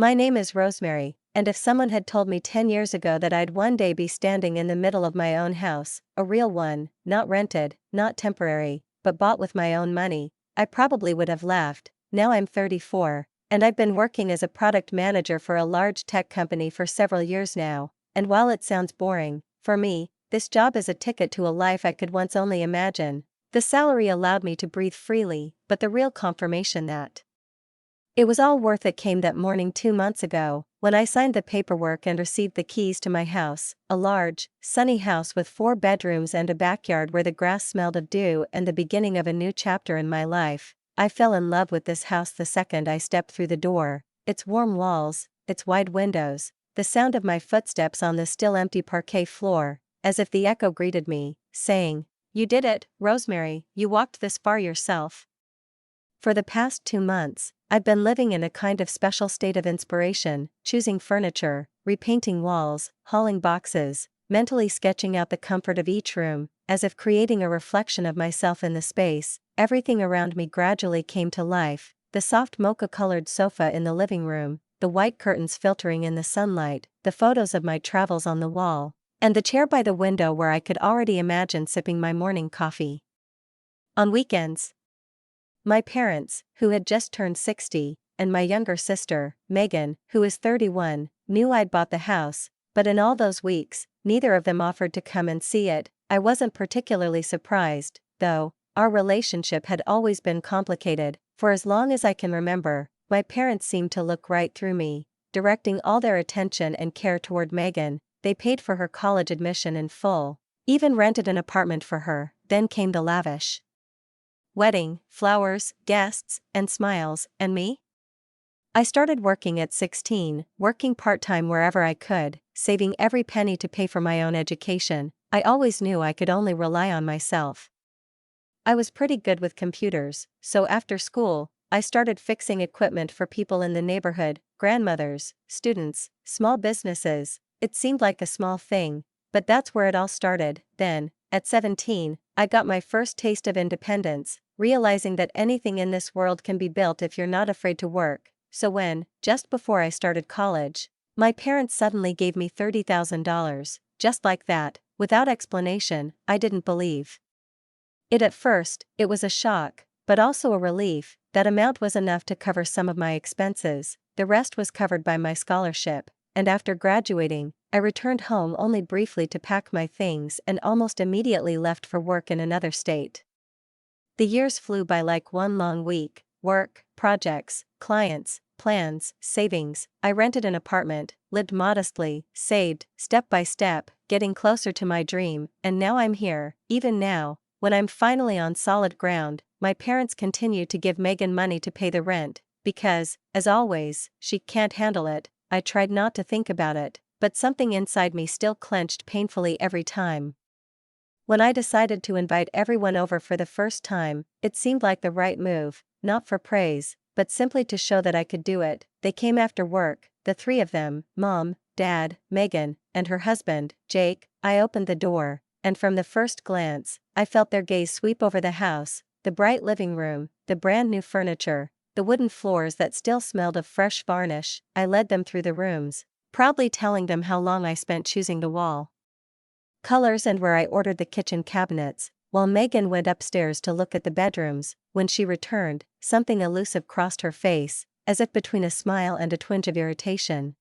My name is Rosemary, and if someone had told me 10 years ago that I'd one day be standing in the middle of my own house, a real one, not rented, not temporary, but bought with my own money, I probably would have laughed. Now I'm 34, and I've been working as a product manager for a large tech company for several years now, and while it sounds boring, for me, this job is a ticket to a life I could once only imagine. The salary allowed me to breathe freely, but the real confirmation that it was all worth it came that morning 2 months ago, when I signed the paperwork and received the keys to my house, a large, sunny house with 4 bedrooms and a backyard where the grass smelled of dew and the beginning of a new chapter in my life. I fell in love with this house the second I stepped through the door, its warm walls, its wide windows, the sound of my footsteps on the still empty parquet floor, as if the echo greeted me, saying, "You did it, Rosemary, you walked this far yourself." For the past 2 months, I've been living in a kind of special state of inspiration, choosing furniture, repainting walls, hauling boxes, mentally sketching out the comfort of each room, as if creating a reflection of myself in the space. Everything around me gradually came to life, the soft mocha-colored sofa in the living room, the white curtains filtering in the sunlight, the photos of my travels on the wall, and the chair by the window where I could already imagine sipping my morning coffee. On weekends, my parents, who had just turned 60, and my younger sister, Megan, who is 31, knew I'd bought the house, but in all those weeks, neither of them offered to come and see it. I wasn't particularly surprised, though. Our relationship had always been complicated. For as long as I can remember, my parents seemed to look right through me, directing all their attention and care toward Megan. They paid for her college admission in full, even rented an apartment for her. Then came the lavish wedding, flowers, guests, and smiles, and me? I started working at 16, working part-time wherever I could, saving every penny to pay for my own education. I always knew I could only rely on myself. I was pretty good with computers, so after school, I started fixing equipment for people in the neighborhood, grandmothers, students, small businesses. It seemed like a small thing, but that's where it all started. Then, at 17, I got my first taste of independence, realizing that anything in this world can be built if you're not afraid to work. So when, just before I started college, my parents suddenly gave me $30,000, just like that, without explanation, I didn't believe it at first. It was a shock, but also a relief. That amount was enough to cover some of my expenses, the rest was covered by my scholarship, and after graduating, I returned home only briefly to pack my things and almost immediately left for work in another state. The years flew by like one long week. Work, projects, clients, plans, savings. I rented an apartment, lived modestly, saved, step by step, getting closer to my dream, and now I'm here. Even now, when I'm finally on solid ground, my parents continue to give Megan money to pay the rent, because, as always, she can't handle it. I tried not to think about it, but something inside me still clenched painfully every time. When I decided to invite everyone over for the first time, it seemed like the right move, not for praise, but simply to show that I could do it. They came after work, the 3 of them, Mom, Dad, Megan, and her husband, Jake. I opened the door, and from the first glance, I felt their gaze sweep over the house, the bright living room, the brand new furniture, the wooden floors that still smelled of fresh varnish. I led them through the rooms, proudly telling them how long I spent choosing the wall colors and where I ordered the kitchen cabinets, while Megan went upstairs to look at the bedrooms. When she returned, something elusive crossed her face, as if between a smile and a twinge of irritation.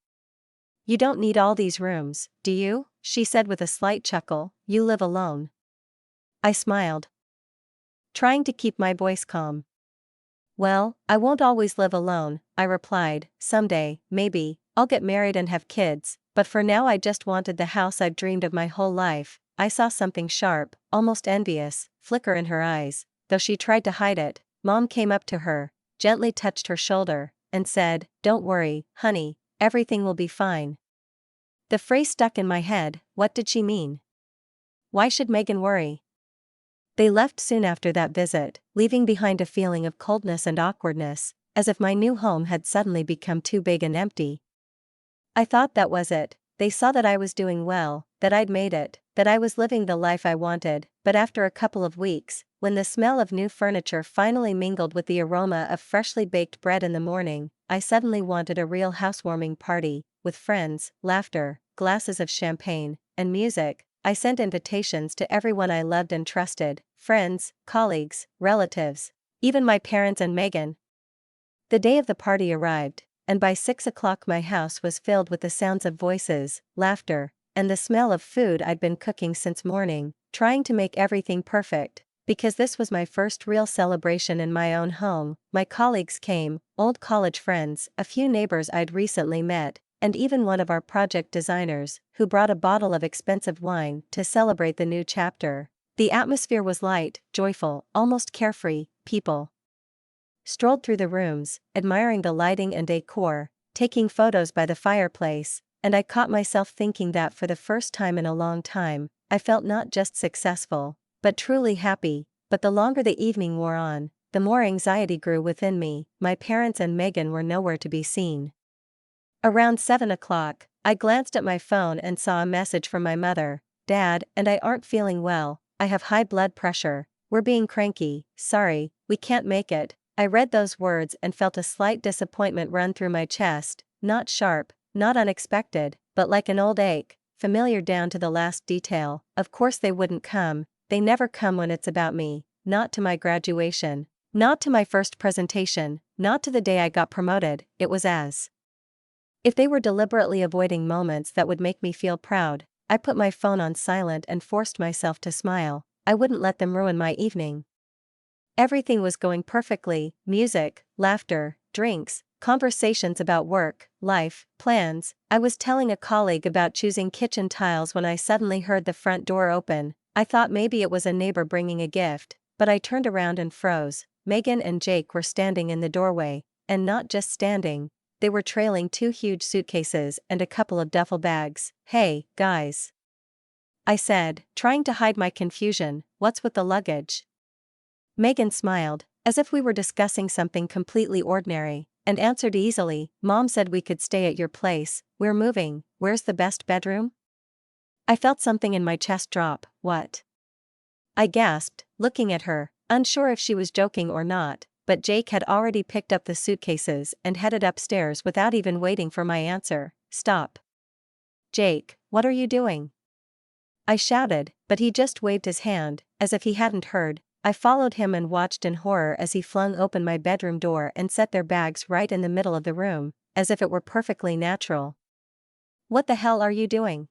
"You don't need all these rooms, do you?" she said with a slight chuckle. "You live alone." I smiled, trying to keep my voice calm. "Well, I won't always live alone," I replied. "Someday, maybe, I'll get married and have kids, but for now I just wanted the house I've dreamed of my whole life." I saw something sharp, almost envious, flicker in her eyes, though she tried to hide it. Mom came up to her, gently touched her shoulder, and said, "Don't worry, honey, everything will be fine." The phrase stuck in my head. What did she mean? Why should Megan worry? They left soon after that visit, leaving behind a feeling of coldness and awkwardness, as if my new home had suddenly become too big and empty. I thought that was it. They saw that I was doing well, that I'd made it, that I was living the life I wanted. But after a couple of weeks, when the smell of new furniture finally mingled with the aroma of freshly baked bread in the morning, I suddenly wanted a real housewarming party, with friends, laughter, glasses of champagne, and music. I sent invitations to everyone I loved and trusted, friends, colleagues, relatives, even my parents and Megan. The day of the party arrived, and by 6 o'clock my house was filled with the sounds of voices, laughter, and the smell of food I'd been cooking since morning, trying to make everything perfect. Because this was my first real celebration in my own home, my colleagues came, old college friends, a few neighbors I'd recently met, and even one of our project designers, who brought a bottle of expensive wine to celebrate the new chapter. The atmosphere was light, joyful, almost carefree. People strolled through the rooms, admiring the lighting and decor, taking photos by the fireplace, and I caught myself thinking that for the first time in a long time, I felt not just successful, but truly happy. But the longer the evening wore on, the more anxiety grew within me. My parents and Megan were nowhere to be seen. Around 7 o'clock, I glanced at my phone and saw a message from my mother. "Dad and I aren't feeling well, I have high blood pressure, we're being cranky, sorry, we can't make it." I read those words and felt a slight disappointment run through my chest, not sharp, not unexpected, but like an old ache, familiar down to the last detail. Of course they wouldn't come, they never come when it's about me, not to my graduation, not to my first presentation, not to the day I got promoted. It was as if they were deliberately avoiding moments that would make me feel proud. I put my phone on silent and forced myself to smile. I wouldn't let them ruin my evening. Everything was going perfectly: music, laughter, drinks, conversations about work, life, plans. I was telling a colleague about choosing kitchen tiles when I suddenly heard the front door open. I thought maybe it was a neighbor bringing a gift, but I turned around and froze. Megan and Jake were standing in the doorway, and not just standing, they were trailing 2 huge suitcases and a couple of duffel bags. "Hey, guys," I said, trying to hide my confusion, "what's with the luggage?" Megan smiled, as if we were discussing something completely ordinary, and answered easily, "Mom said we could stay at your place, we're moving, where's the best bedroom?" I felt something in my chest drop. "What?" I gasped, looking at her, unsure if she was joking or not, but Jake had already picked up the suitcases and headed upstairs without even waiting for my answer. "Stop. Jake, what are you doing?" I shouted, but he just waved his hand, as if he hadn't heard. I followed him and watched in horror as he flung open my bedroom door and set their bags right in the middle of the room, as if it were perfectly natural. "What the hell are you doing?"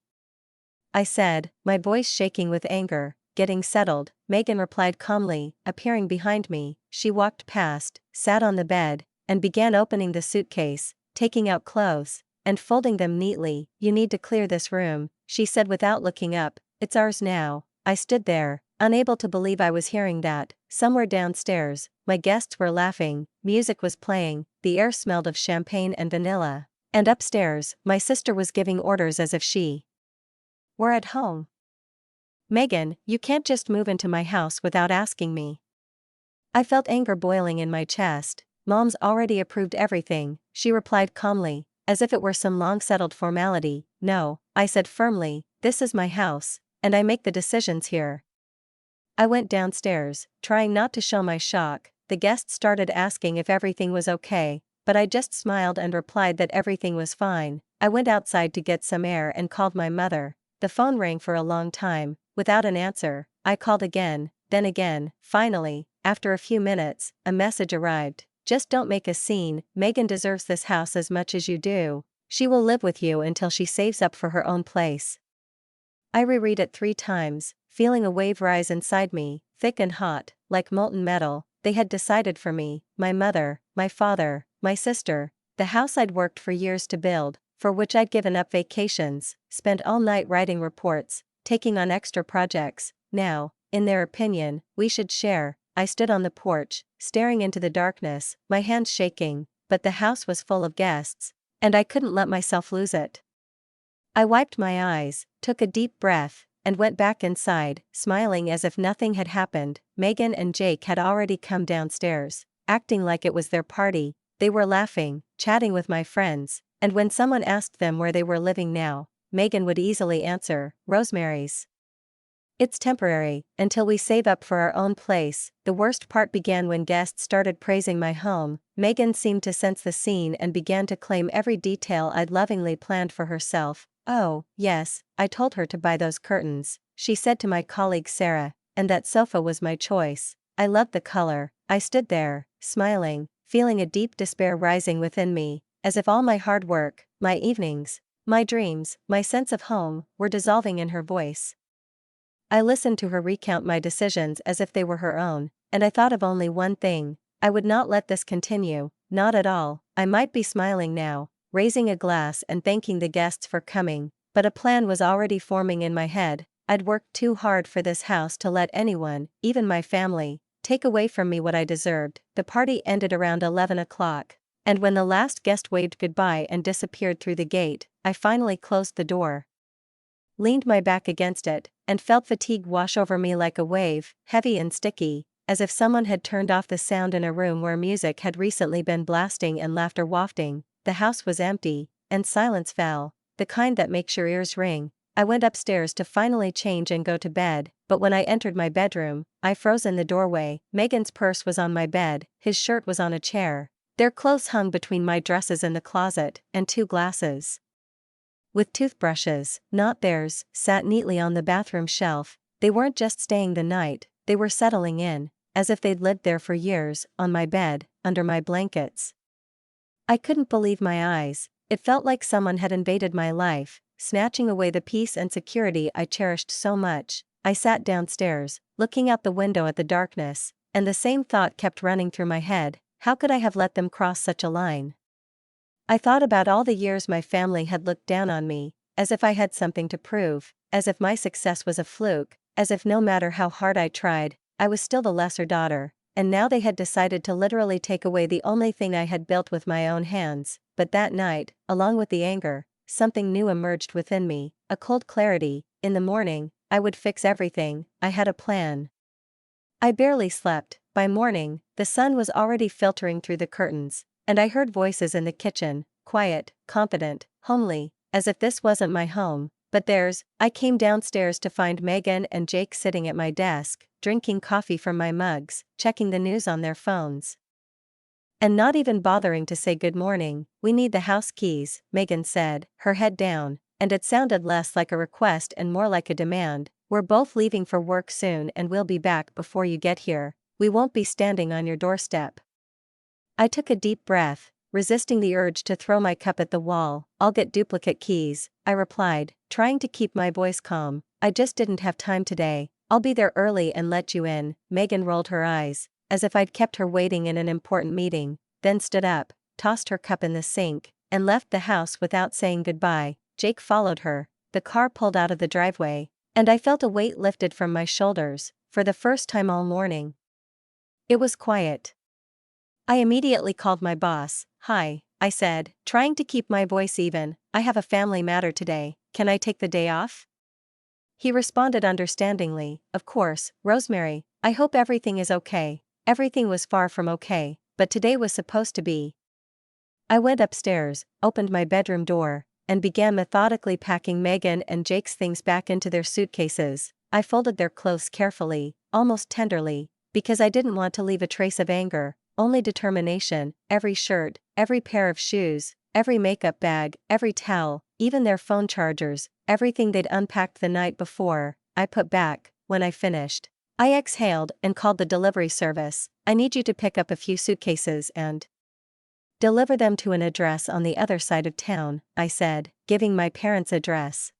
I said, my voice shaking with anger. "Getting settled," Megan replied calmly, appearing behind me. She walked past, sat on the bed, and began opening the suitcase, taking out clothes, and folding them neatly. "You need to clear this room," she said without looking up. "It's ours now." I stood there, unable to believe I was hearing that. Somewhere downstairs, my guests were laughing, music was playing, the air smelled of champagne and vanilla. And upstairs, my sister was giving orders as if she were at home. "Megan, you can't just move into my house without asking me." I felt anger boiling in my chest. "Mom's already approved everything," she replied calmly, as if it were some long-settled formality. "No," I said firmly, "this is my house, and I make the decisions here." I went downstairs, trying not to show my shock. The guests started asking if everything was okay, but I just smiled and replied that everything was fine. I went outside to get some air and called my mother. The phone rang for a long time, without an answer. I called again, then again. Finally, after a few minutes, a message arrived. "Just don't make a scene, Megan deserves this house as much as you do. She will live with you until she saves up for her own place." I reread it 3 times, feeling a wave rise inside me, thick and hot, like molten metal. They had decided for me, my mother, my father, my sister, the house I'd worked for years to build, for which I'd given up vacations, spent all night writing reports, taking on extra projects. Now, in their opinion, we should share. I stood on the porch, staring into the darkness, my hands shaking, but the house was full of guests, and I couldn't let myself lose it. I wiped my eyes, took a deep breath, and went back inside, smiling as if nothing had happened. Megan and Jake had already come downstairs, acting like it was their party. They were laughing, chatting with my friends, and when someone asked them where they were living now, Megan would easily answer, "Rosemary's." It's temporary, until we save up for our own place. The worst part began when guests started praising my home. Megan seemed to sense the scene and began to claim every detail I'd lovingly planned for herself. "Oh, yes, I told her to buy those curtains," she said to my colleague Sarah, "and that sofa was my choice. I loved the color." I stood there, smiling, feeling a deep despair rising within me, as if all my hard work, my evenings, my dreams, my sense of home, were dissolving in her voice. I listened to her recount my decisions as if they were her own, and I thought of only one thing: I would not let this continue, not at all. I might be smiling now, raising a glass and thanking the guests for coming, but a plan was already forming in my head. I'd worked too hard for this house to let anyone, even my family, take away from me what I deserved. The party ended around 11 o'clock, and when the last guest waved goodbye and disappeared through the gate, I finally closed the door, leaned my back against it, and felt fatigue wash over me like a wave, heavy and sticky, as if someone had turned off the sound in a room where music had recently been blasting and laughter wafting. The house was empty, and silence fell, the kind that makes your ears ring. I went upstairs to finally change and go to bed, but when I entered my bedroom, I froze in the doorway. Megan's purse was on my bed, his shirt was on a chair. Their clothes hung between my dresses in the closet, and two glasses with toothbrushes, not theirs, sat neatly on the bathroom shelf. They weren't just staying the night, they were settling in, as if they'd lived there for years, on my bed, under my blankets. I couldn't believe my eyes. It felt like someone had invaded my life, snatching away the peace and security I cherished so much. I sat downstairs, looking out the window at the darkness, and the same thought kept running through my head: how could I have let them cross such a line? I thought about all the years my family had looked down on me, as if I had something to prove, as if my success was a fluke, as if no matter how hard I tried, I was still the lesser daughter, and now they had decided to literally take away the only thing I had built with my own hands. But that night, along with the anger, something new emerged within me, a cold clarity. In the morning, I would fix everything. I had a plan. I barely slept. By morning, the sun was already filtering through the curtains, and I heard voices in the kitchen, quiet, confident, homely, as if this wasn't my home, but theirs. I came downstairs to find Megan and Jake sitting at my desk, drinking coffee from my mugs, checking the news on their phones, and not even bothering to say good morning. "We need the house keys," Megan said, her head down, and it sounded less like a request and more like a demand. "We're both leaving for work soon and we'll be back before you get here. We won't be standing on your doorstep." I took a deep breath, resisting the urge to throw my cup at the wall. "I'll get duplicate keys," I replied, trying to keep my voice calm. "I just didn't have time today. I'll be there early and let you in." Megan rolled her eyes, as if I'd kept her waiting in an important meeting, then stood up, tossed her cup in the sink, and left the house without saying goodbye. Jake followed her. The car pulled out of the driveway, and I felt a weight lifted from my shoulders, for the first time all morning. It was quiet. I immediately called my boss. "Hi," I said, trying to keep my voice even, "I have a family matter today. Can I take the day off?" He responded understandingly, "Of course, Rosemary. I hope everything is okay." Everything was far from okay, but today was supposed to be. I went upstairs, opened my bedroom door, and began methodically packing Megan and Jake's things back into their suitcases. I folded their clothes carefully, almost tenderly, because I didn't want to leave a trace of anger, only determination. Every shirt, every pair of shoes, every makeup bag, every towel, even their phone chargers, everything they'd unpacked the night before, I put back. When I finished, I exhaled and called the delivery service. "I need you to pick up a few suitcases and deliver them to an address on the other side of town," I said, giving my parents' address.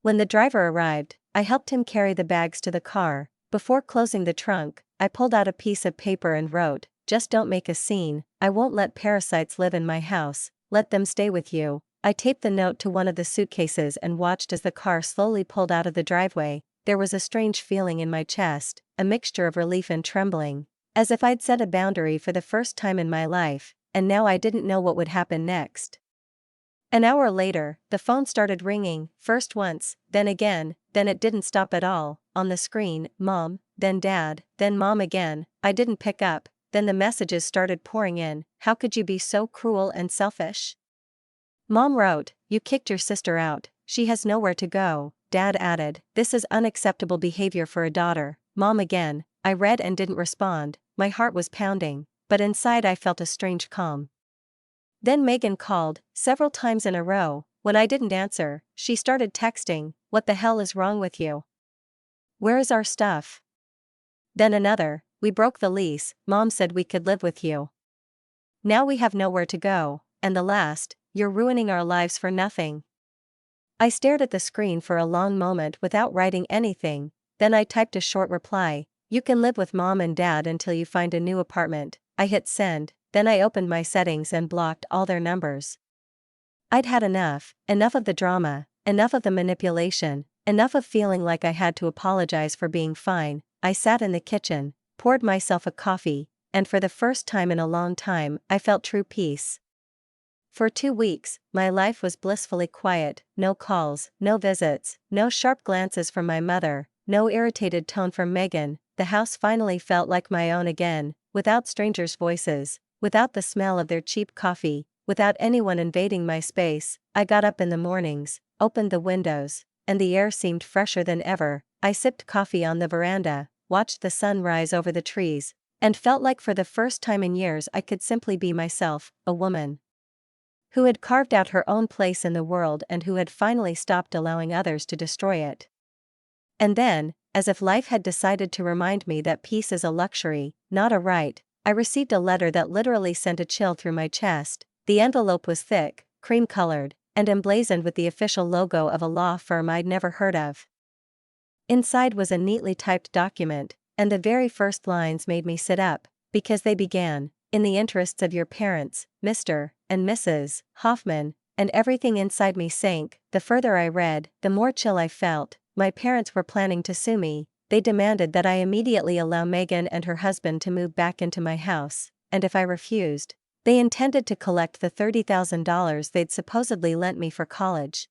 When the driver arrived, I helped him carry the bags to the car. Before closing the trunk, I pulled out a piece of paper and wrote, "Just don't make a scene. I won't let parasites live in my house. Let them stay with you." I taped the note to one of the suitcases and watched as the car slowly pulled out of the driveway. There was a strange feeling in my chest, a mixture of relief and trembling, as if I'd set a boundary for the first time in my life, and now I didn't know what would happen next. An hour later, the phone started ringing, first once, then again, then it didn't stop at all. On the screen, Mom, then Dad, then Mom again. I didn't pick up. Then the messages started pouring in. "How could you be so cruel and selfish?" Mom wrote, "You kicked your sister out. She has nowhere to go." Dad added, "This is unacceptable behavior for a daughter." Mom again. I read and didn't respond. My heart was pounding, but inside I felt a strange calm. Then Megan called, several times in a row. When I didn't answer, she started texting, "What the hell is wrong with you? Where is our stuff?" Then another, "We broke the lease, Mom said we could live with you. Now we have nowhere to go." And the last, "You're ruining our lives for nothing." I stared at the screen for a long moment without writing anything, then I typed a short reply, "You can live with Mom and Dad until you find a new apartment." I hit send, then I opened my settings and blocked all their numbers. I'd had enough of the drama, enough of the manipulation, enough of feeling like I had to apologize for being fine. I sat in the kitchen, poured myself a coffee, and for the first time in a long time, I felt true peace. For 2 weeks, my life was blissfully quiet, no calls, no visits, no sharp glances from my mother, no irritated tone from Megan. The house finally felt like my own again, without strangers' voices, without the smell of their cheap coffee, without anyone invading my space. I got up in the mornings, opened the windows, and the air seemed fresher than ever. I sipped coffee on the veranda, watched the sun rise over the trees, and felt like for the first time in years I could simply be myself, a woman who had carved out her own place in the world and who had finally stopped allowing others to destroy it. And then, as if life had decided to remind me that peace is a luxury, not a right, I received a letter that literally sent a chill through my chest. The envelope was thick, cream-colored, and emblazoned with the official logo of a law firm I'd never heard of. Inside was a neatly typed document, and the very first lines made me sit up, because they began, "In the interests of your parents, Mr. and Mrs. Hoffman," and everything inside me sank. The further I read, the more chill I felt. My parents were planning to sue me. They demanded that I immediately allow Megan and her husband to move back into my house, and if I refused, they intended to collect the $30,000 they'd supposedly lent me for college.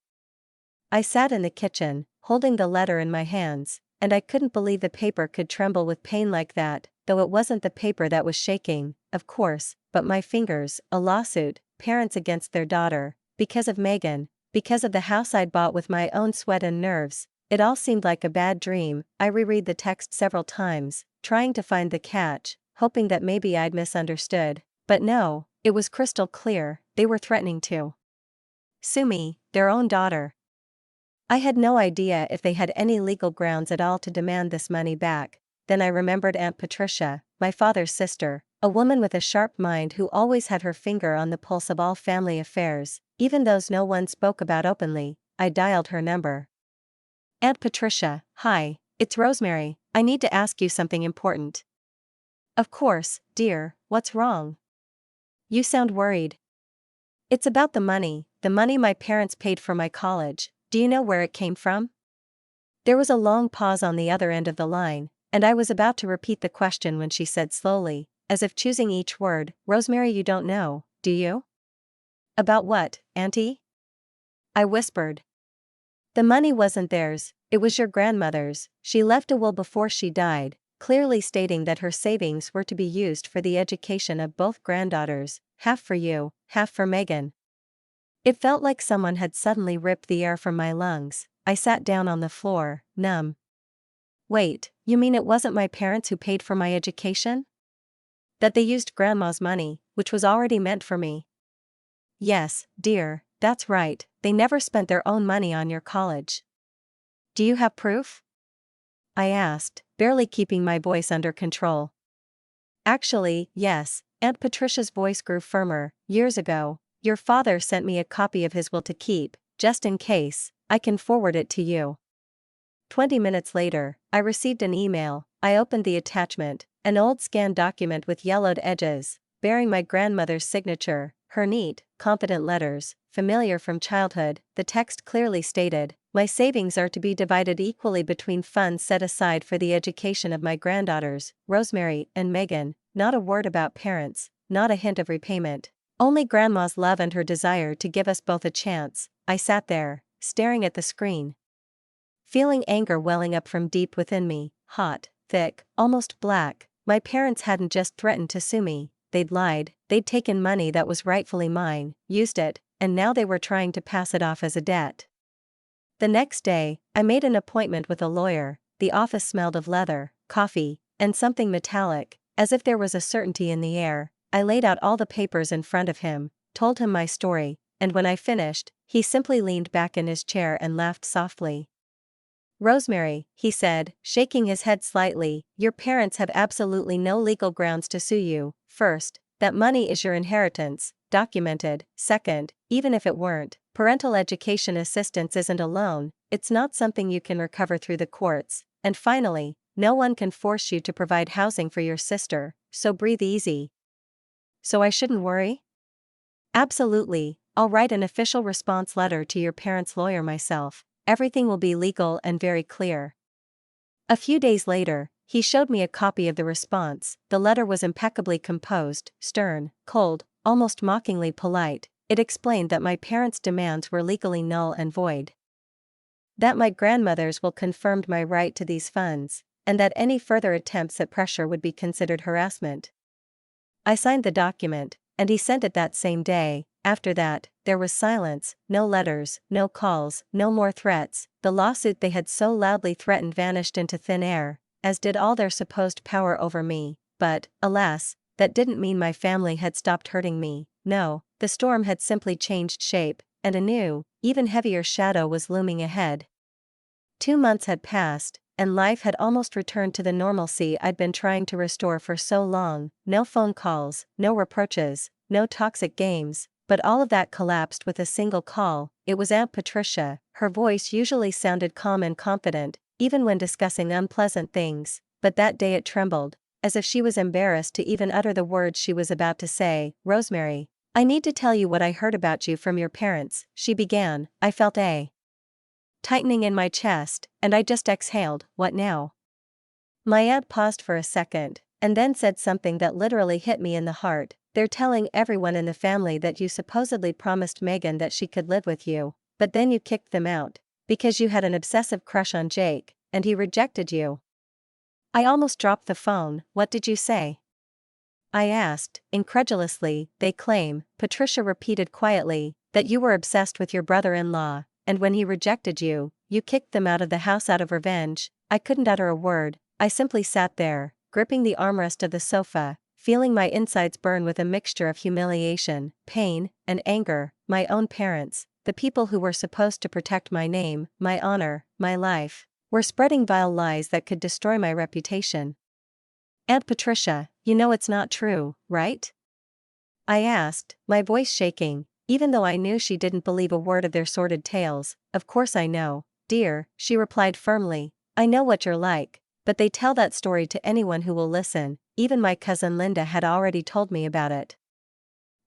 I sat in the kitchen, holding the letter in my hands, and I couldn't believe the paper could tremble with pain like that, though it wasn't the paper that was shaking, of course, but my fingers. A lawsuit, parents against their daughter, because of Megan, because of the house I'd bought with my own sweat and nerves. It all seemed like a bad dream. I reread the text several times, trying to find the catch, hoping that maybe I'd misunderstood. But no, it was crystal clear. They were threatening to sue me, their own daughter. I had no idea if they had any legal grounds at all to demand this money back. Then I remembered Aunt Patricia, my father's sister, a woman with a sharp mind who always had her finger on the pulse of all family affairs, even those no one spoke about openly. I dialed her number. "Aunt Patricia, hi, it's Rosemary. I need to ask you something important." "Of course, dear, what's wrong? You sound worried." "It's about the money my parents paid for my college. Do you know where it came from?" There was a long pause on the other end of the line, and I was about to repeat the question when she said slowly, as if choosing each word, "Rosemary, you don't know, do you?" "About what, Auntie?" I whispered. "The money wasn't theirs, it was your grandmother's. She left a will before she died, clearly stating that her savings were to be used for the education of both granddaughters, half for you, half for Megan." It felt like someone had suddenly ripped the air from my lungs. I sat down on the floor, numb. "Wait, you mean it wasn't my parents who paid for my education? That they used Grandma's money, which was already meant for me?" "Yes, dear, that's right, they never spent their own money on your college." "Do you have proof?" I asked, barely keeping my voice under control. "Actually, yes." Aunt Patricia's voice grew firmer. "Years ago, your father sent me a copy of his will to keep, just in case. I can forward it to you." 20 minutes later, I received an email. I opened the attachment, an old scanned document with yellowed edges, bearing my grandmother's signature, her neat, confident letters, familiar from childhood. The text clearly stated, "My savings are to be divided equally between funds set aside for the education of my granddaughters, Rosemary and Megan." Not a word about parents, not a hint of repayment. Only Grandma's love and her desire to give us both a chance. I sat there, staring at the screen, feeling anger welling up from deep within me, hot, thick, almost black. My parents hadn't just threatened to sue me, they'd lied. They'd taken money that was rightfully mine, used it, and now they were trying to pass it off as a debt. The next day, I made an appointment with a lawyer. The office smelled of leather, coffee, and something metallic, as if there was a certainty in the air. I laid out all the papers in front of him, told him my story, and when I finished, he simply leaned back in his chair and laughed softly. "Rosemary," he said, shaking his head slightly, "your parents have absolutely no legal grounds to sue you. First, that money is your inheritance, documented. Second, even if it weren't, parental education assistance isn't a loan, it's not something you can recover through the courts. And finally, no one can force you to provide housing for your sister, so breathe easy." "So I shouldn't worry?" "Absolutely, I'll write an official response letter to your parents' lawyer myself. Everything will be legal and very clear." A few days later, he showed me a copy of the response. The letter was impeccably composed, stern, cold, almost mockingly polite. It explained that my parents' demands were legally null and void. That my grandmother's will confirmed my right to these funds, and that any further attempts at pressure would be considered harassment. I signed the document, and he sent it that same day. After that, there was silence, no letters, no calls, no more threats. The lawsuit they had so loudly threatened vanished into thin air, as did all their supposed power over me. But, alas, that didn't mean my family had stopped hurting me. No, the storm had simply changed shape, and a new, even heavier shadow was looming ahead. 2 months had passed, and life had almost returned to the normalcy I'd been trying to restore for so long. No phone calls, no reproaches, no toxic games, but all of that collapsed with a single call. It was Aunt Patricia. Her voice usually sounded calm and confident, even when discussing unpleasant things, but that day it trembled, as if she was embarrassed to even utter the words she was about to say. "Rosemary, I need to tell you what I heard about you from your parents," she began. I felt a tightening in my chest, and I just exhaled. "What now?" My aunt paused for a second, and then said something that literally hit me in the heart. "They're telling everyone in the family that you supposedly promised Megan that she could live with you, but then you kicked them out, because you had an obsessive crush on Jake, and he rejected you." I almost dropped the phone. "What did you say?" I asked, incredulously. "They claim," Patricia repeated quietly, "that you were obsessed with your brother-in-law, and when he rejected you, you kicked them out of the house out of revenge." I couldn't utter a word. I simply sat there, gripping the armrest of the sofa, feeling my insides burn with a mixture of humiliation, pain, and anger. My own parents, the people who were supposed to protect my name, my honor, my life, were spreading vile lies that could destroy my reputation. "Aunt Patricia, you know it's not true, right?" I asked, my voice shaking, even though I knew she didn't believe a word of their sordid tales. "Of course I know, dear," she replied firmly. "I know what you're like, but they tell that story to anyone who will listen. Even my cousin Linda had already told me about it."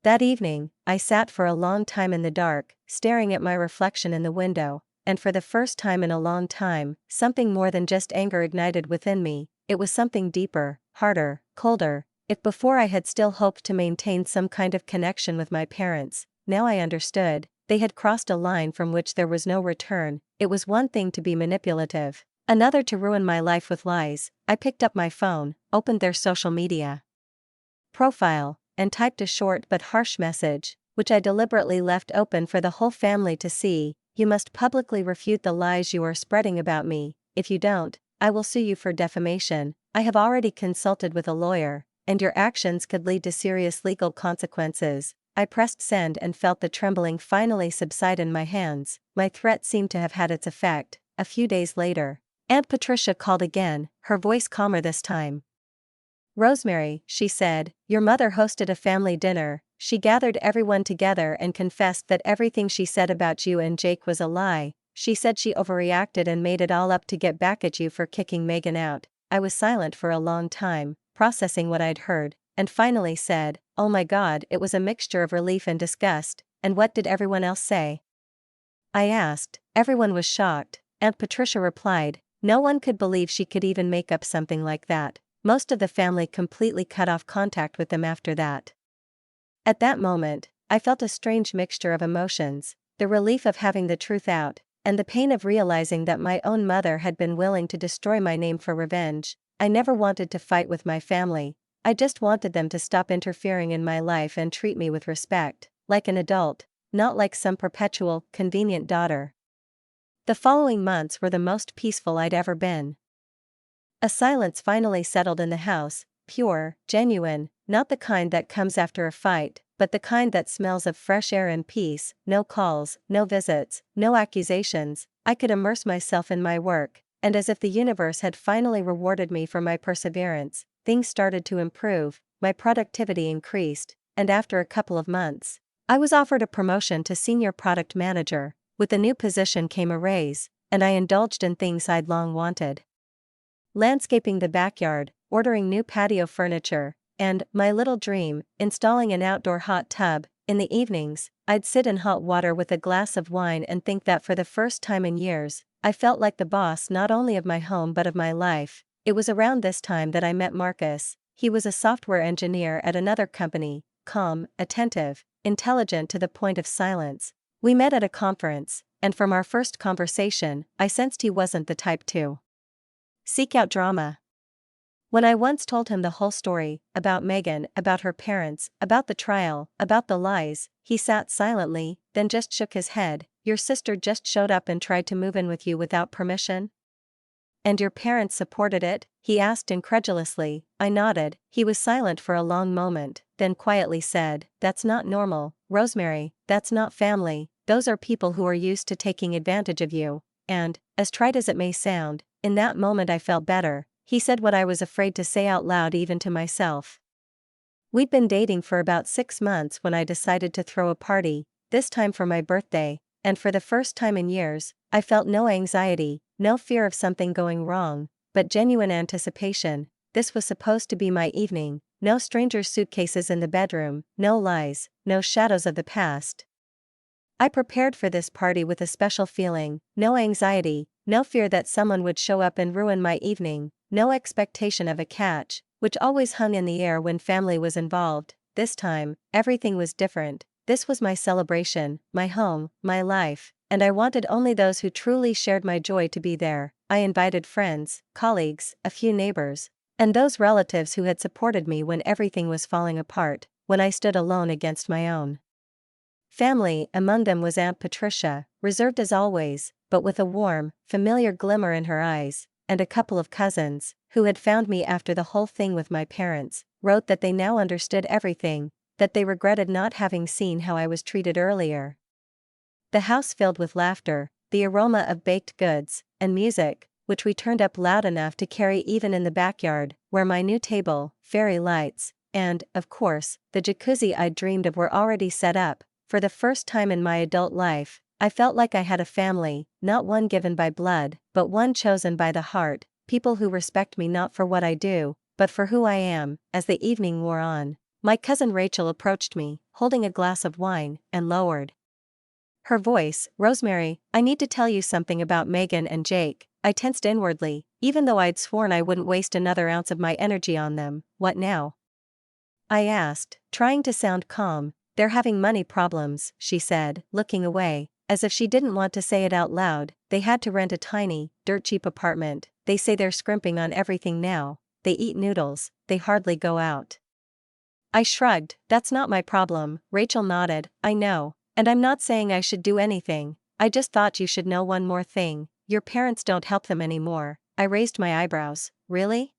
That evening, I sat for a long time in the dark, staring at my reflection in the window, and for the first time in a long time, something more than just anger ignited within me. It was something deeper, harder, colder. If before I had still hoped to maintain some kind of connection with my parents, now I understood. They had crossed a line from which there was no return. It was one thing to be manipulative, another to ruin my life with lies. I picked up my phone, opened their social media profile, and typed a short but harsh message, which I deliberately left open for the whole family to see. "You must publicly refute the lies you are spreading about me. If you don't, I will sue you for defamation. I have already consulted with a lawyer, and your actions could lead to serious legal consequences." I pressed send and felt the trembling finally subside in my hands. My threat seemed to have had its effect. A few days later, Aunt Patricia called again, her voice calmer this time. "Rosemary," she said, "your mother hosted a family dinner. She gathered everyone together and confessed that everything she said about you and Jake was a lie. She said she overreacted and made it all up to get back at you for kicking Megan out." I was silent for a long time, processing what I'd heard, and finally said, "Oh my God." It was a mixture of relief and disgust. "And what did everyone else say?" I asked. "Everyone was shocked," Aunt Patricia replied. "No one could believe she could even make up something like that. Most of the family completely cut off contact with them after that." At that moment, I felt a strange mixture of emotions, the relief of having the truth out, and the pain of realizing that my own mother had been willing to destroy my name for revenge. I never wanted to fight with my family. I just wanted them to stop interfering in my life and treat me with respect, like an adult, not like some perpetual, convenient daughter. The following months were the most peaceful I'd ever been. A silence finally settled in the house, pure, genuine, not the kind that comes after a fight, but the kind that smells of fresh air and peace. No calls, no visits, no accusations. I could immerse myself in my work, and as if the universe had finally rewarded me for my perseverance, things started to improve, my productivity increased, and after a couple of months, I was offered a promotion to senior product manager. With the new position came a raise, and I indulged in things I'd long wanted. Landscaping the backyard, ordering new patio furniture, and, my little dream, installing an outdoor hot tub. In the evenings, I'd sit in hot water with a glass of wine and think that for the first time in years, I felt like the boss not only of my home but of my life. It was around this time that I met Marcus. He was a software engineer at another company, calm, attentive, intelligent to the point of silence. We met at a conference, and from our first conversation, I sensed he wasn't the type to seek out drama. When I once told him the whole story, about Megan, about her parents, about the trial, about the lies, he sat silently, then just shook his head. Your sister just showed up and tried to move in with you without permission? And your parents supported it? He asked incredulously. I nodded. He was silent for a long moment, then quietly said, That's not normal, Rosemary, that's not family, those are people who are used to taking advantage of you. And, as trite as it may sound, in that moment I felt better. He said what I was afraid to say out loud even to myself. We'd been dating for about 6 months when I decided to throw a party, this time for my birthday, and for the first time in years, I felt no anxiety, no fear of something going wrong, but genuine anticipation. This was supposed to be my evening, no strangers' suitcases in the bedroom, no lies, no shadows of the past. I prepared for this party with a special feeling, no anxiety, no fear that someone would show up and ruin my evening, no expectation of a catch, which always hung in the air when family was involved. This time, everything was different. This was my celebration, my home, my life, and I wanted only those who truly shared my joy to be there. I invited friends, colleagues, a few neighbors, and those relatives who had supported me when everything was falling apart, when I stood alone against my own family. Among them was Aunt Patricia, reserved as always, but with a warm, familiar glimmer in her eyes, and a couple of cousins, who had found me after the whole thing with my parents, wrote that they now understood everything, that they regretted not having seen how I was treated earlier. The house filled with laughter, the aroma of baked goods, and music, which we turned up loud enough to carry even in the backyard, where my new table, fairy lights, and, of course, the jacuzzi I'd dreamed of were already set up. For the first time in my adult life, I felt like I had a family, not one given by blood, but one chosen by the heart, people who respect me not for what I do, but for who I am. As the evening wore on, my cousin Rachel approached me, holding a glass of wine, and lowered her voice. Rosemary, I need to tell you something about Megan and Jake. I tensed inwardly, even though I'd sworn I wouldn't waste another ounce of my energy on them. What now? I asked, trying to sound calm. They're having money problems, she said, looking away, as if she didn't want to say it out loud. They had to rent a tiny, dirt-cheap apartment. They say they're scrimping on everything now. They eat noodles, they hardly go out. I shrugged. That's not my problem. Rachel nodded. I know, and I'm not saying I should do anything. I just thought you should know one more thing. Your parents don't help them anymore. I raised my eyebrows. Really?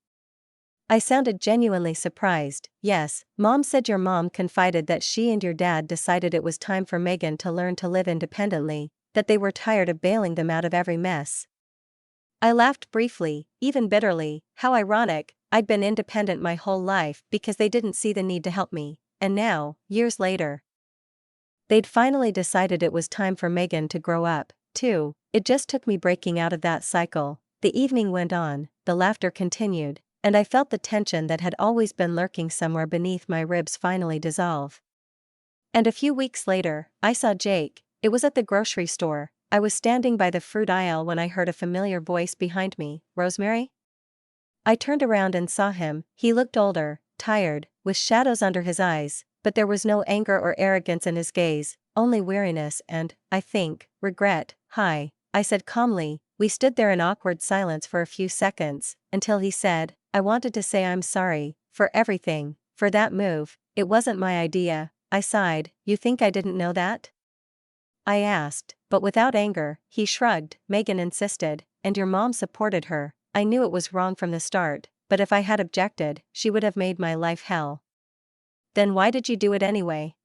I sounded genuinely surprised. Yes, Mom said your mom confided that she and your dad decided it was time for Megan to learn to live independently, that they were tired of bailing them out of every mess. I laughed briefly, even bitterly. How ironic. I'd been independent my whole life because they didn't see the need to help me, and now, years later, they'd finally decided it was time for Megan to grow up, too. It just took me breaking out of that cycle. The evening went on, the laughter continued, and I felt the tension that had always been lurking somewhere beneath my ribs finally dissolve. And a few weeks later, I saw Jake. It was at the grocery store. I was standing by the fruit aisle when I heard a familiar voice behind me. Rosemary? I turned around and saw him. He looked older, tired, with shadows under his eyes, but there was no anger or arrogance in his gaze, only weariness and, I think, regret. Hi, I said calmly. We stood there in awkward silence for a few seconds, until he said, I wanted to say I'm sorry, for everything, for that move. It wasn't my idea. I sighed. You think I didn't know that? I asked. But without anger, he shrugged. Megan insisted, and your mom supported her. I knew it was wrong from the start, but if I had objected, she would have made my life hell. Then why did you do it anyway?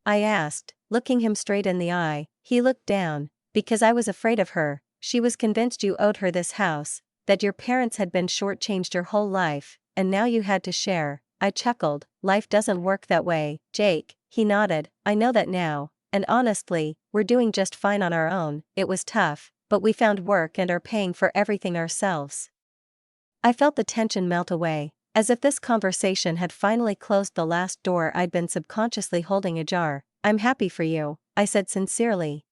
I asked, looking him straight in the eye. He looked down. Because I was afraid of her. She was convinced you owed her this house, that your parents had been shortchanged your whole life, and now you had to share. I chuckled. Life doesn't work that way, Jake. He nodded. I know that now, and honestly, we're doing just fine on our own. It was tough, but we found work and are paying for everything ourselves. I felt the tension melt away, as if this conversation had finally closed the last door I'd been subconsciously holding ajar. I'm happy for you, I said sincerely.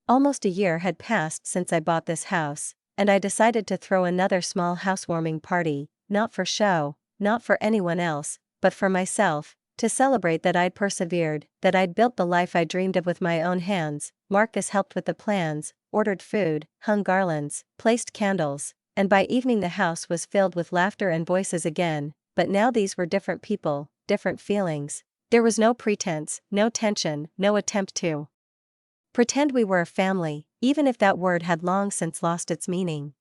Almost a year had passed since I bought this house, and I decided to throw another small housewarming party, not for show, not for anyone else, but for myself, to celebrate that I'd persevered, that I'd built the life I dreamed of with my own hands. Marcus helped with the plans, ordered food, hung garlands, placed candles, and by evening the house was filled with laughter and voices again. But now these were different people, different feelings. There was no pretense, no tension, no attempt to pretend we were a family, even if that word had long since lost its meaning.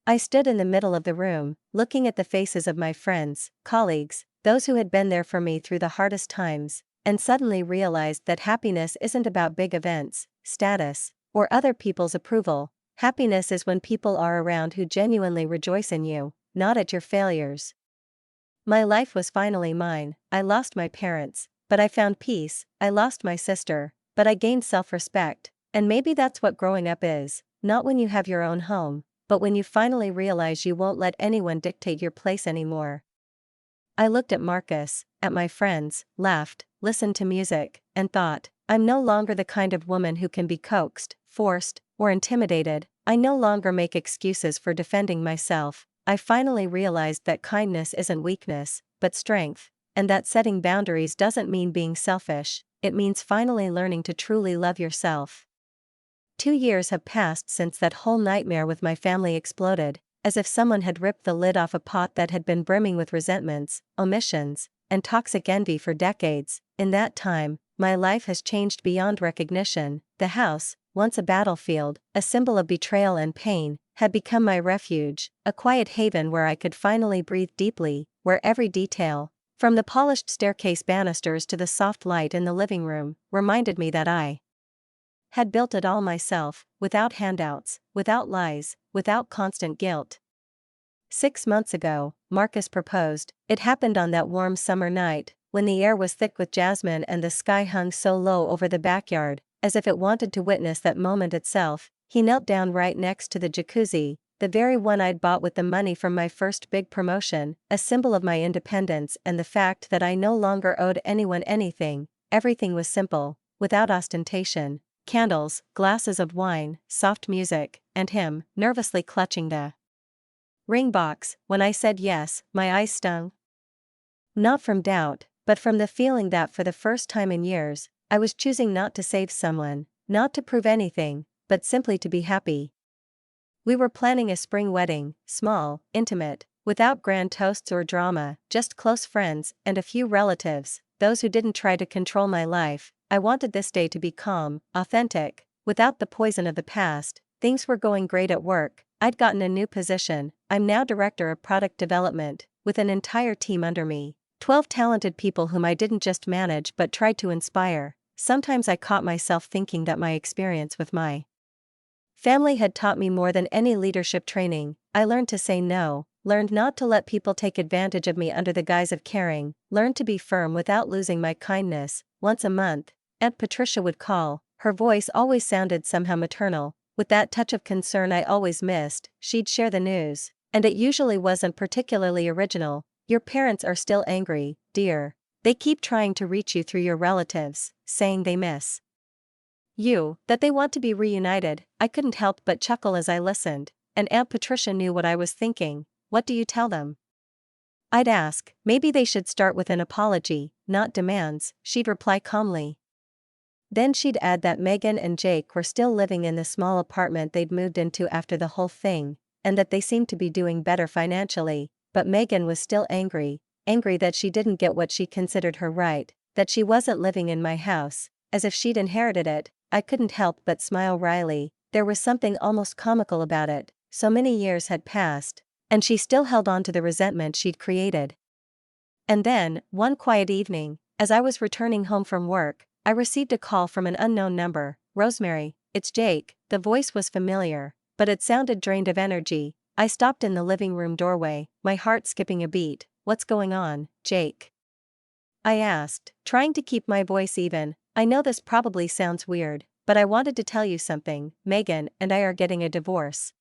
I stood in the middle of the room, looking at the faces of my friends, colleagues, those who had been there for me through the hardest times, and suddenly realized that happiness isn't about big events, status, or other people's approval. Happiness is when people are around who genuinely rejoice in you, not at your failures. My life was finally mine. I lost my parents, but I found peace. I lost my sister, but I gained self-respect. And maybe that's what growing up is, not when you have your own home, but when you finally realize you won't let anyone dictate your place anymore. I looked at Marcus, at my friends, laughed, listened to music, and thought, I'm no longer the kind of woman who can be coaxed, forced, or intimidated. I no longer make excuses for defending myself. I finally realized that kindness isn't weakness, but strength, and that setting boundaries doesn't mean being selfish, it means finally learning to truly love yourself. 2 years have passed since that whole nightmare with my family exploded, as if someone had ripped the lid off a pot that had been brimming with resentments, omissions, and toxic envy for decades. In that time, my life has changed beyond recognition. The house, once a battlefield, a symbol of betrayal and pain, had become my refuge, a quiet haven where I could finally breathe deeply, where every detail, from the polished staircase banisters to the soft light in the living room, reminded me that I had built it all myself, without handouts, without lies, without constant guilt. 6 months ago, Marcus proposed. It happened on that warm summer night, when the air was thick with jasmine and the sky hung so low over the backyard, as if it wanted to witness that moment itself. He knelt down right next to the jacuzzi, the very one I'd bought with the money from my first big promotion, a symbol of my independence and the fact that I no longer owed anyone anything. Everything was simple, without ostentation. Candles, glasses of wine, soft music, and him, nervously clutching the ring box. When I said yes, my eyes stung. Not from doubt, but from the feeling that for the first time in years, I was choosing not to save someone, not to prove anything, but simply to be happy. We were planning a spring wedding, small, intimate, without grand toasts or drama, just close friends and a few relatives, those who didn't try to control my life. I wanted this day to be calm, authentic, without the poison of the past. Things were going great at work. I'd gotten a new position. I'm now director of product development, with an entire team under me. 12 talented people whom I didn't just manage but tried to inspire. Sometimes I caught myself thinking that my experience with my family had taught me more than any leadership training. I learned to say no, learned not to let people take advantage of me under the guise of caring, learned to be firm without losing my kindness. Once a month, Aunt Patricia would call. Her voice always sounded somehow maternal, with that touch of concern I always missed. She'd share the news, and it usually wasn't particularly original. Your parents are still angry, dear. They keep trying to reach you through your relatives, saying they miss you, that they want to be reunited. I couldn't help but chuckle as I listened, and Aunt Patricia knew what I was thinking. What do you tell them? I'd ask. Maybe they should start with an apology, not demands, she'd reply calmly. Then she'd add that Megan and Jake were still living in the small apartment they'd moved into after the whole thing, and that they seemed to be doing better financially, but Megan was still angry that she didn't get what she considered her right, that she wasn't living in my house, as if she'd inherited it. I couldn't help but smile wryly. There was something almost comical about it. So many years had passed, and she still held on to the resentment she'd created. And then, one quiet evening, as I was returning home from work, I received a call from an unknown number. "Rosemary, it's Jake." The voice was familiar, but it sounded drained of energy. I stopped in the living room doorway, my heart skipping a beat. "What's going on, Jake?" I asked, trying to keep my voice even. "I know this probably sounds weird, but I wanted to tell you something. Megan and I are getting a divorce."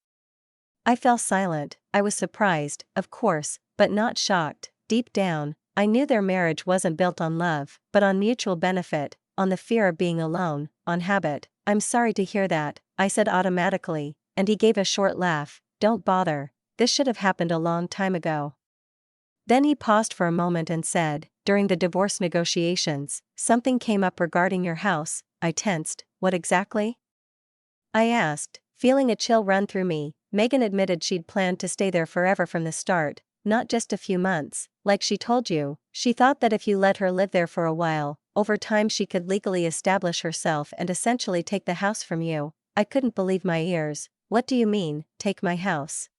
I fell silent. I was surprised, of course, but not shocked. Deep down, I knew their marriage wasn't built on love, but on mutual benefit, on the fear of being alone, on habit. "I'm sorry to hear that," I said automatically, and he gave a short laugh. "Don't bother. This should have happened a long time ago." Then he paused for a moment and said, "During the divorce negotiations, something came up regarding your house." I tensed. "What exactly?" I asked, feeling a chill run through me. Megan admitted she'd planned to stay there forever from the start, not just a few months, like she told you. She thought that if you let her live there for a while, over time she could legally establish herself and essentially take the house from you. I couldn't believe my ears. "What do you mean, take my house?"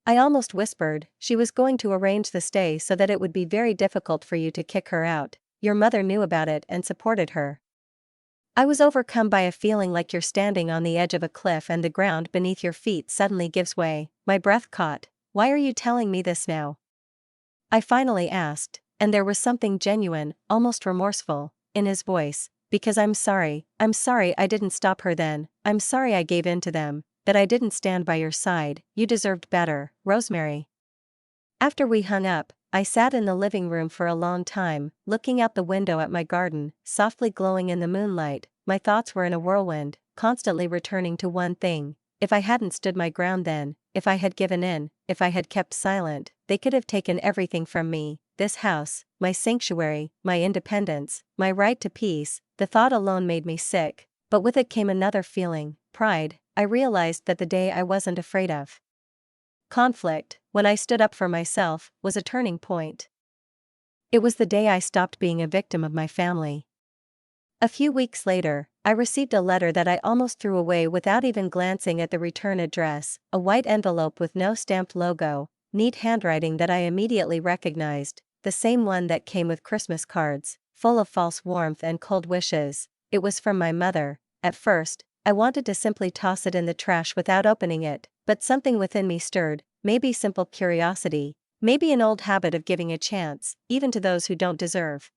I almost whispered. "She was going to arrange the stay so that it would be very difficult for you to kick her out. Your mother knew about it and supported her." I was overcome by a feeling like you're standing on the edge of a cliff and the ground beneath your feet suddenly gives way. My breath caught. "Why are you telling me this now?" I finally asked, and there was something genuine, almost remorseful, in his voice. "Because I'm sorry. I'm sorry I didn't stop her then. I'm sorry I gave in to them, that I didn't stand by your side. You deserved better, Rosemary." After we hung up, I sat in the living room for a long time, looking out the window at my garden, softly glowing in the moonlight. My thoughts were in a whirlwind, constantly returning to one thing. If I hadn't stood my ground then, if I had given in, if I had kept silent, they could have taken everything from me. This house, my sanctuary, my independence, my right to peace. The thought alone made me sick, but with it came another feeling, pride. I realized that the day I wasn't afraid of conflict, when I stood up for myself, was a turning point. It was the day I stopped being a victim of my family. A few weeks later, I received a letter that I almost threw away without even glancing at the return address, a white envelope with no stamped logo, neat handwriting that I immediately recognized, the same one that came with Christmas cards, full of false warmth and cold wishes. It was from my mother. At first, I wanted to simply toss it in the trash without opening it, but something within me stirred, maybe simple curiosity, maybe an old habit of giving a chance, even to those who don't deserve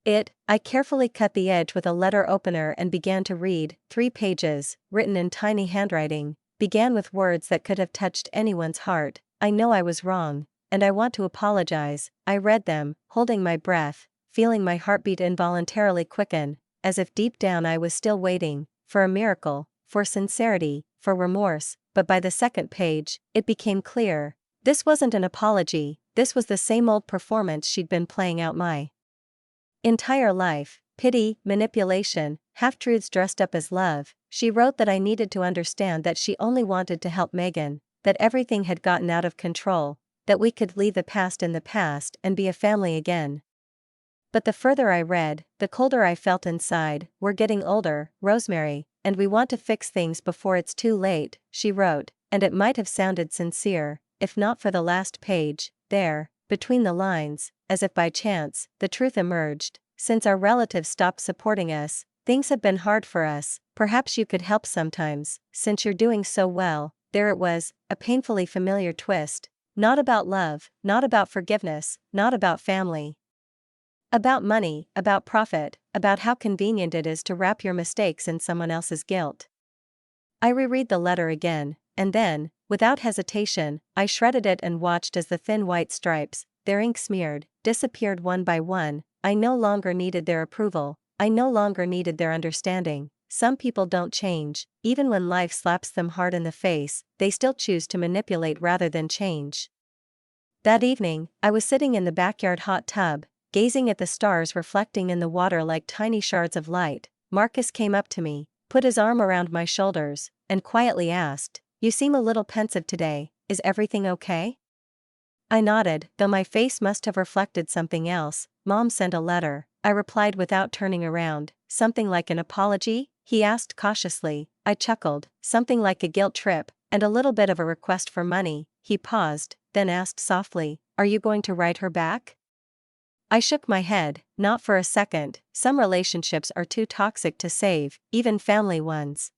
it. I carefully cut the edge with a letter opener and began to read. 3 pages, written in tiny handwriting, began with words that could have touched anyone's heart. "I know I was wrong, and I want to apologize." I read them, holding my breath, feeling my heartbeat involuntarily quicken, as if deep down I was still waiting for a miracle, for sincerity, for remorse. But by the second page, it became clear. This wasn't an apology, this was the same old performance she'd been playing out my entire life. Pity, manipulation, half-truths dressed up as love. She wrote that I needed to understand that she only wanted to help Megan, that everything had gotten out of control, that we could leave the past in the past and be a family again. But the further I read, the colder I felt inside. "We're getting older, Rosemary, and we want to fix things before it's too late," she wrote, and it might have sounded sincere, if not for the last page. There, between the lines, as if by chance, the truth emerged. "Since our relatives stopped supporting us, things have been hard for us. Perhaps you could help sometimes, since you're doing so well." There it was, a painfully familiar twist. Not about love, not about forgiveness, not about family. About money, about profit, about how convenient it is to wrap your mistakes in someone else's guilt. I reread the letter again, and then, without hesitation, I shredded it and watched as the thin white stripes, their ink smeared, disappeared one by one. I no longer needed their approval, I no longer needed their understanding. Some people don't change, even when life slaps them hard in the face, they still choose to manipulate rather than change. That evening, I was sitting in the backyard hot tub, gazing at the stars reflecting in the water like tiny shards of light. Marcus came up to me, put his arm around my shoulders, and quietly asked, "You seem a little pensive today, is everything okay?" I nodded, though my face must have reflected something else. "Mom sent a letter," I replied without turning around. "Something like an apology?" he asked cautiously. I chuckled, something like a guilt trip, and a little bit of a request for money. He paused, then asked softly, "Are you going to write her back?" I shook my head, not for a second. Some relationships are too toxic to save, even family ones.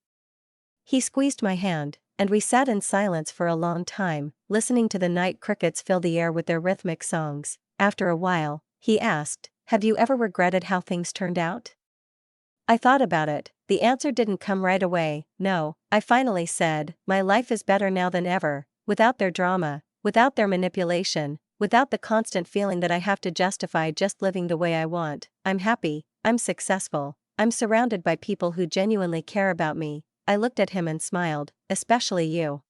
He squeezed my hand, and we sat in silence for a long time, listening to the night crickets fill the air with their rhythmic songs. After a while, he asked, "Have you ever regretted how things turned out?" I thought about it. The answer didn't come right away. "No," I finally said. "My life is better now than ever, without their drama, without their manipulation, without the constant feeling that I have to justify just living the way I want. I'm happy, I'm successful, I'm surrounded by people who genuinely care about me." I looked at him and smiled. "Especially you."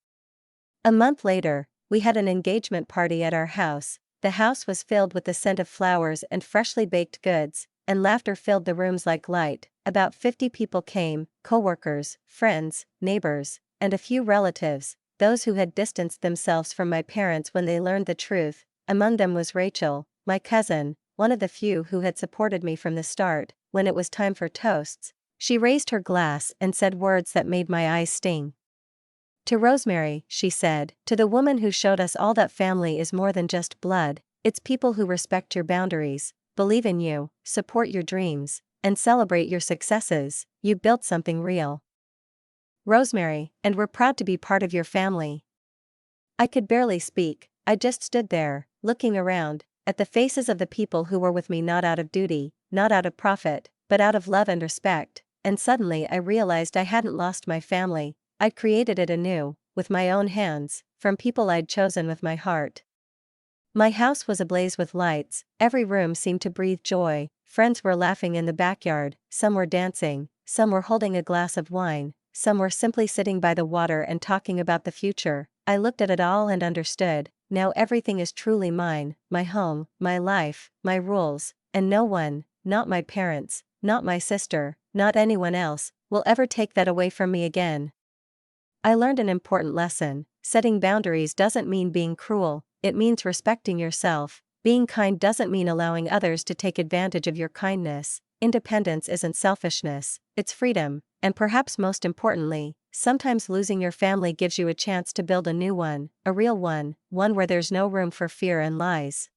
A month later, we had an engagement party at our house. The house was filled with the scent of flowers and freshly baked goods, and laughter filled the rooms like light. About 50 people came, co-workers, friends, neighbors, and a few relatives, those who had distanced themselves from my parents when they learned the truth. Among them was Rachel, my cousin, one of the few who had supported me from the start. When it was time for toasts, she raised her glass and said words that made my eyes sting. "To Rosemary," she said, "to the woman who showed us all that family is more than just blood, it's people who respect your boundaries, believe in you, support your dreams, and celebrate your successes. You built something real, Rosemary, and we're proud to be part of your family." I could barely speak. I just stood there, looking around, at the faces of the people who were with me not out of duty, not out of profit, but out of love and respect, and suddenly I realized I hadn't lost my family. I'd created it anew, with my own hands, from people I'd chosen with my heart. My house was ablaze with lights, every room seemed to breathe joy. Friends were laughing in the backyard, some were dancing, some were holding a glass of wine, some were simply sitting by the water and talking about the future. I looked at it all and understood. Now everything is truly mine, my home, my life, my rules, and no one, not my parents, not my sister, not anyone else, will ever take that away from me again. I learned an important lesson. Setting boundaries doesn't mean being cruel, it means respecting yourself. Being kind doesn't mean allowing others to take advantage of your kindness. Independence isn't selfishness, it's freedom, and perhaps most importantly, sometimes losing your family gives you a chance to build a new one, a real one where there's no room for fear and lies.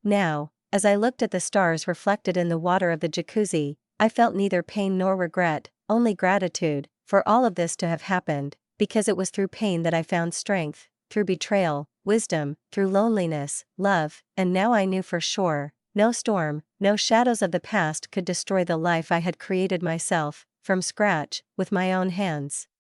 Now, as I looked at the stars reflected in the water of the jacuzzi, I felt neither pain nor regret, only gratitude, for all of this to have happened, because it was through pain that I found strength, through betrayal, wisdom, through loneliness, love, and now I knew for sure, no storm, no shadows of the past could destroy the life I had created myself, from scratch, with my own hands.